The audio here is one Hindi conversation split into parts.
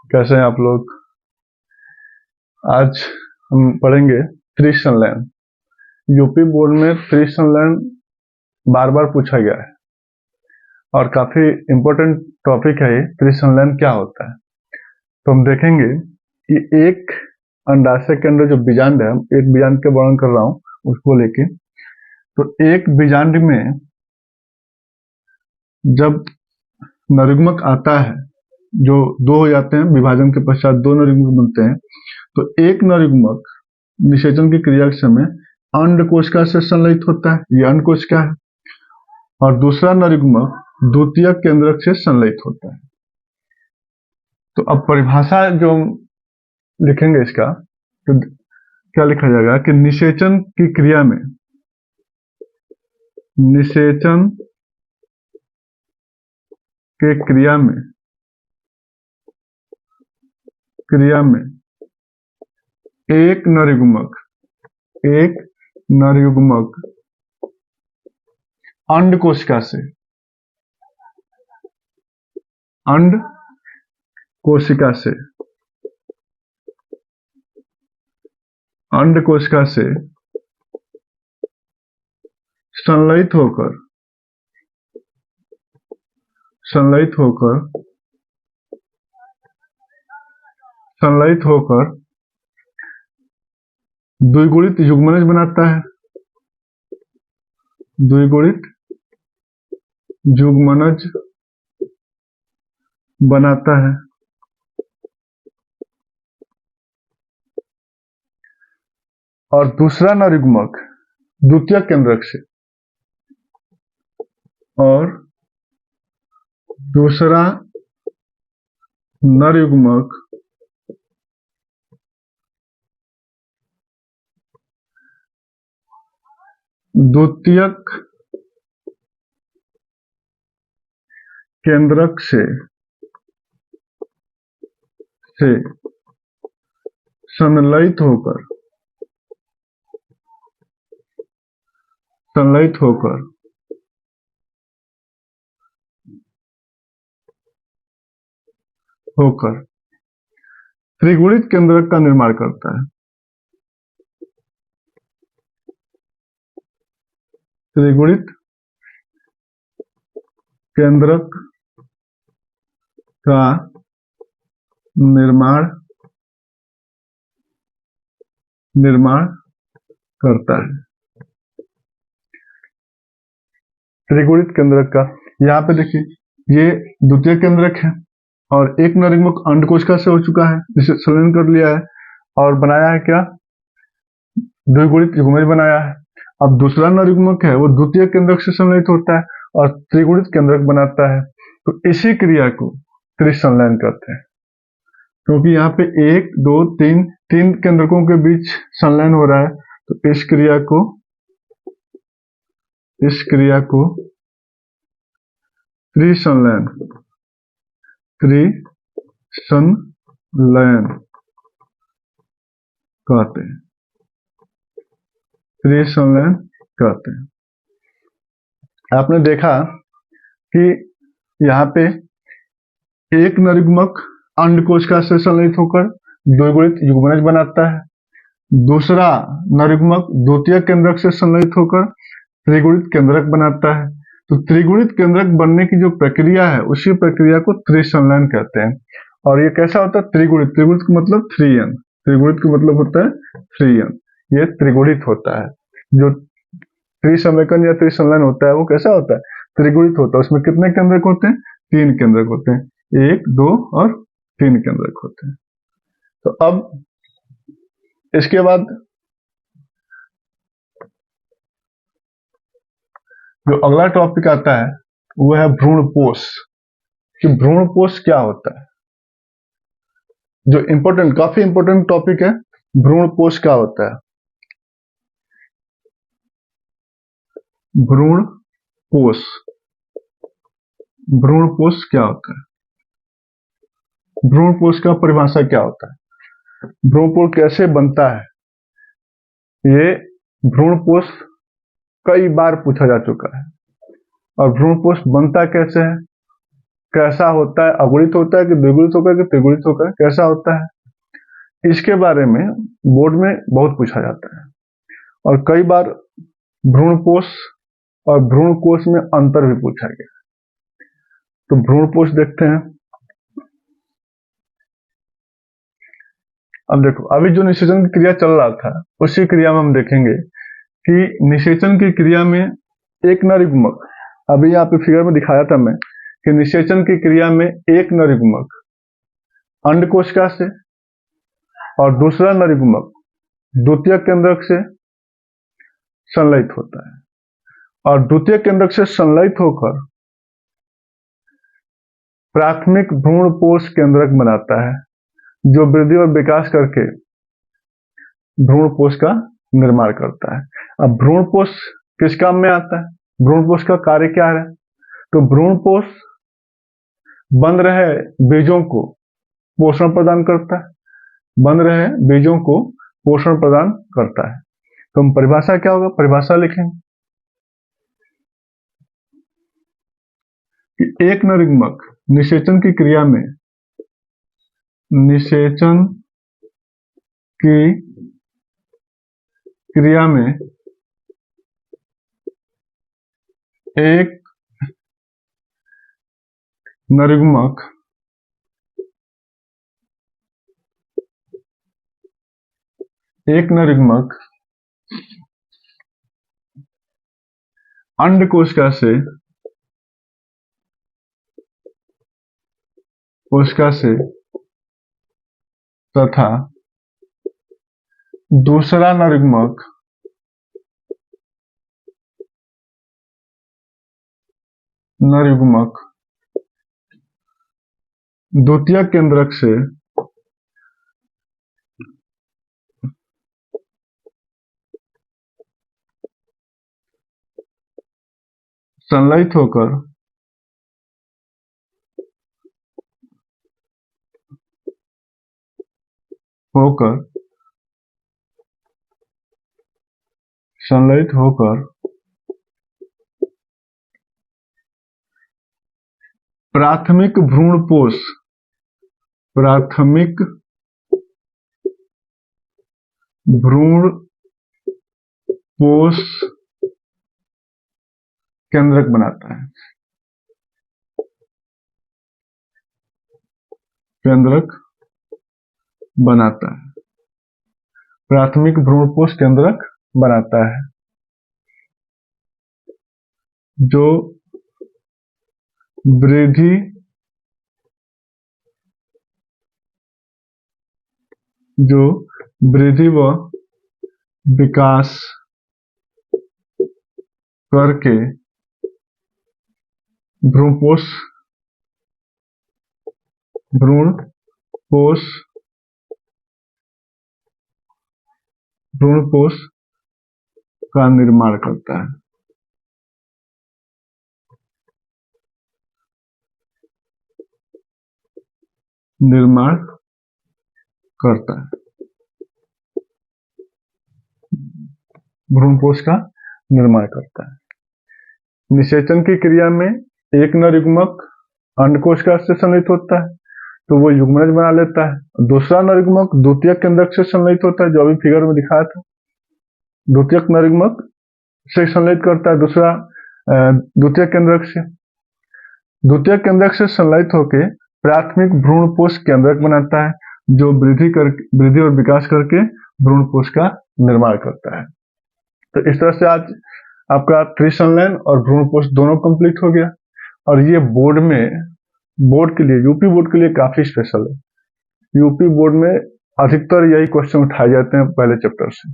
कैसे हैं आप लोग। आज हम पढ़ेंगे त्रिसंलयन। यूपी बोर्ड में त्रिसंलयन बार बार पूछा गया है और काफी इम्पोर्टेंट टॉपिक है ये। त्रिसंलयन क्या होता है तो हम देखेंगे कि एक अंडाशय के अंदर जो बीजांड है, एक बीजांड के वर्णन कर रहा हूँ उसको लेके। तो एक बीजांड में जब नरयुग्मक आता है, जो दो हो जाते हैं, विभाजन के पश्चात दो नरयुग्मक बनते हैं, तो एक नरयुग्मक निषेचन की क्रिया के समय अंडकोशिका से संलयित होता है, ये अंडकोशिका है, और दूसरा नरयुग्मक द्वितीयक केंद्रक से संलयित होता है। तो अब परिभाषा जो लिखेंगे इसका, तो क्या लिखा जाएगा कि निषेचन की क्रिया में, निषेचन के क्रिया में एक नरयुग्मक अंडकोशिका से संलयित होकर द्विगुणित युग्मनज बनाता है, द्विगुणित युग्मनज बनाता है। और दूसरा नरयुग्मक द्वितीयक केंद्रक से, और दूसरा नरयुग्मक द्वितीयक केंद्रक से संलयित होकर त्रिगुणित केंद्रक का निर्माण करता है। त्रिगुणित केंद्रक का निर्माण करता है। त्रिगुणित केंद्रक का, यहाँ पे देखिए ये द्वितीय केंद्रक है और एक नरयुग्मक अंडकोशिका से हो चुका है, जिसे संलयन कर लिया है और बनाया है क्या, द्विगुणित युग्मनज बनाया है। अब दूसरा नरयुग्मक है वो द्वितीय केंद्रक से संलयित होता है और त्रिगुणित केंद्रक बनाता है। तो इसी क्रिया को त्रिसंलयन कहते हैं, क्योंकि यहाँ पे एक दो तीन केंद्रकों के बीच संलयन हो रहा है। तो इस क्रिया को त्रिसंलयन कहते हैं। त्रिसंलयन कहते हैं। आपने देखा कि यहाँ पे एक नरयुग्मक अंडकोशिका से संलयित होकर द्विगुणित युग्मनज बनाता है, दूसरा नरयुग्मक द्वितीय केंद्रक से संलयित होकर त्रिगुणित केंद्रक बनाता है। तो त्रिगुणित केंद्रक बनने की जो प्रक्रिया है, उसी प्रक्रिया को त्रिसंलयन कहते हैं। और ये कैसा होता है, त्रिगुणित का मतलब 3n, त्रिगुणित का मतलब होता है 3n, ये त्रिगुणित होता है। जो त्रिसंवेकन या त्रिसंलयन होता है वो कैसा होता है, त्रिगुणित होता है। उसमें कितने केंद्रक होते हैं, 3 केंद्रक होते हैं, 1 2 और 3 केंद्रक होते हैं। तो अब इसके बाद जो अगला टॉपिक आता है वो है भ्रूणपोष, कि भ्रूणपोष क्या होता है। जो काफी इंपोर्टेंट टॉपिक है, भ्रूणपोष क्या होता है। भ्रूणपोष क्या होता है, भ्रूणपोष का परिभाषा क्या होता है, भ्रूणपोष कैसे बनता है। ये भ्रूणपोष कई बार पूछा जा चुका है। और भ्रूणपोष बनता कैसे है, कैसा होता है, अगुणित होता है कि द्विगुणित होकर कि त्रिगुणित होकर कैसा होता है, इसके बारे में बोर्ड में बहुत पूछा जाता है। और कई बार भ्रूणपोष और भ्रूणकोश में अंतर भी पूछा गया। तो भ्रूणपोष देखते हैं। अब देखो, अभी जो निषेचन की क्रिया चल रहा था उसी क्रिया में हम देखेंगे कि निषेचन की क्रिया में एक नर युग्मक, अभी यहाँ पे फिगर में दिखाया था मैं कि निषेचन की क्रिया में एक नर युग्मक अंडकोशिका से और दूसरा नर युग्मक द्वितीय केंद्रक से संलयित होता है, और द्वितीय केंद्रक से संलयित होकर प्राथमिक भ्रूणपोष केंद्रक बनाता है, जो वृद्धि और विकास करके भ्रूणपोष का निर्माण करता है। अब भ्रूणपोष किस काम में आता है, भ्रूणपोष का कार्य क्या है? तो भ्रूणपोष बंद रहे बीजों को पोषण प्रदान करता है, बंद रहे बीजों को पोषण प्रदान करता है। तो हम परिभाषा क्या होगा, परिभाषा लिखेंगे कि एक नर युग्मक निषेचन की क्रिया में, निषेचन की क्रिया में एक नर युग्मक अंडकोशिका से तथा दूसरा नर युग्मक द्वितीय केंद्रक से संलयित होकर प्राथमिक भ्रूणपोष केंद्रक बनाता है, प्राथमिक भ्रूणपोष केंद्रक बनाता है, जो वृद्धि व विकास करके भ्रूणपोष का निर्माण करता है। भ्रूणपोष का निर्माण करता है। निषेचन की क्रिया में एक नर युग्मक अंडकोशिका से संलयित होता है, तो वो युग्मनज बना लेता है। दूसरा नर युग्मक द्वितीय केंद्रक से संलयित होता है, जो अभी फिगर में दिखाया था, द्वितीय नर युग्मक से संलयित करता है दूसरा द्वितीय केंद्रक से संलयित होकर प्राथमिक भ्रूणपोष केंद्रक बनाता है, जो वृद्धि और विकास करके भ्रूणपोष का निर्माण करता है। तो इस तरह से आज आपका त्रिसंलयन और भ्रूणपोष दोनों कंप्लीट हो गया। और ये बोर्ड के लिए, यूपी बोर्ड के लिए काफी स्पेशल है। यूपी बोर्ड में अधिकतर यही क्वेश्चन उठाए जाते हैं पहले चैप्टर से।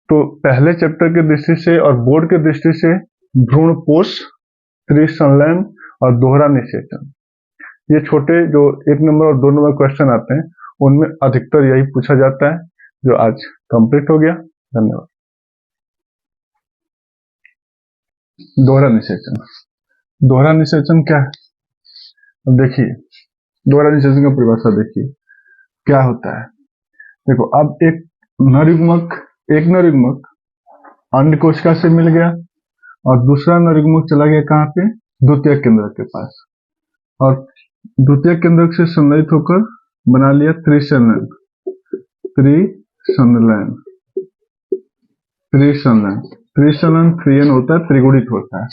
तो पहले चैप्टर की दृष्टि से और बोर्ड की दृष्टि से भ्रूणपोष, त्रिसंलयन और दोहरा निषेचन, ये छोटे जो 1 नंबर और 2 नंबर क्वेश्चन आते हैं उनमें अधिकतर यही पूछा जाता है, जो आज कंप्लीट हो गया। धन्यवाद। दोहरा निषेचन क्या है? अब देखिए, दोहरा निषेचन का परिभाषा देखिए क्या होता है। देखो, अब एक नर युग्मक अंडकोशिका से मिल गया और दूसरा नर युग्मक चला गया कहाँ पे, द्वितीय केंद्रक के पास, और द्वितीय केंद्रक से संलयित होकर बना लिया त्रिसंलयन। त्रिसंलयन 3n होता है, त्रिगुणित होता है।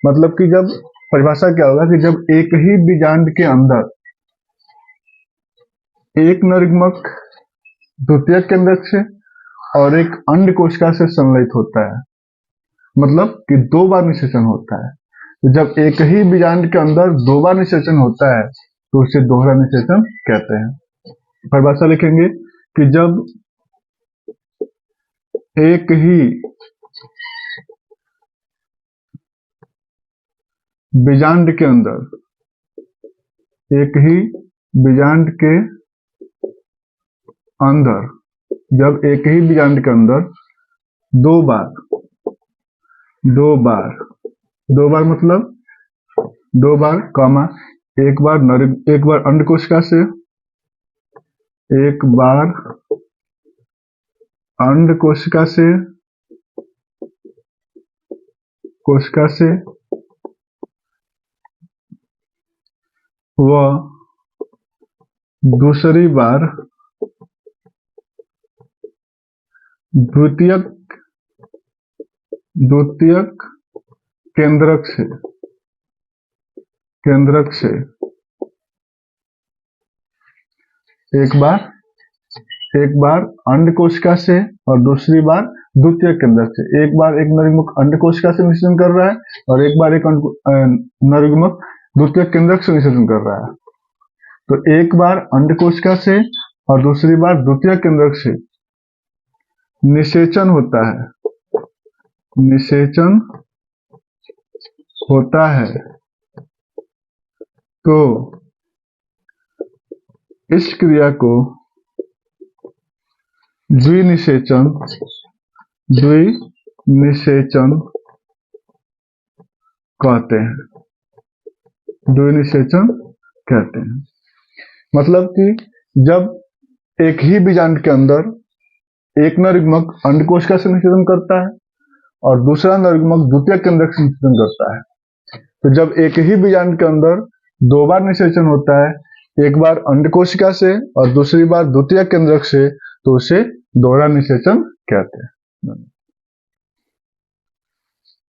मतलब कि जब परिभाषा क्या होगा कि जब एक ही बीजांड के अंदर एक नरयुग्मक द्वितीय केंद्रक से और एक अंड कोशिका से संलयित होता है, मतलब कि 2 बार निषेचन होता है। तो जब एक ही बीजांड के अंदर 2 बार निषेचन होता है तो उसे दोहरा निषेचन कहते हैं। परिभाषा लिखेंगे कि जब एक ही बीजांड के अंदर जब एक ही बीजांड के अंदर 2 बार मतलब 2 बार कॉमा एक बार अंड कोशिका से, एक बार अंड कोशिका से व दूसरी बार द्वितीयक केंद्रक से एक बार अंड कोशिका से और दूसरी बार द्वितीय केंद्रक से। एक बार एक नरयुग्मक अंड कोशिका से निषेचन कर रहा है और एक बार एक नरयुग्मक द्वितीय केंद्रक से निषेचन कर रहा है। तो एक बार अंड कोशिका से और दूसरी बार द्वितीय केंद्रक से निषेचन होता है तो इस क्रिया को द्विनिषेचन कहते हैं। मतलब कि जब एक ही बीजांड के अंदर एक नरयुग्मक अंड कोशिका से निषेचन करता है और दूसरा नरयुग्मक द्वितीय केंद्रक से निषेचन करता है, तो जब एक ही बीजांड के अंदर 2 बार निषेचन होता है, एक बार अंड कोशिका से और दूसरी बार द्वितीय केंद्रक से, तो उसे दोहरा निषेचन कहते हैं।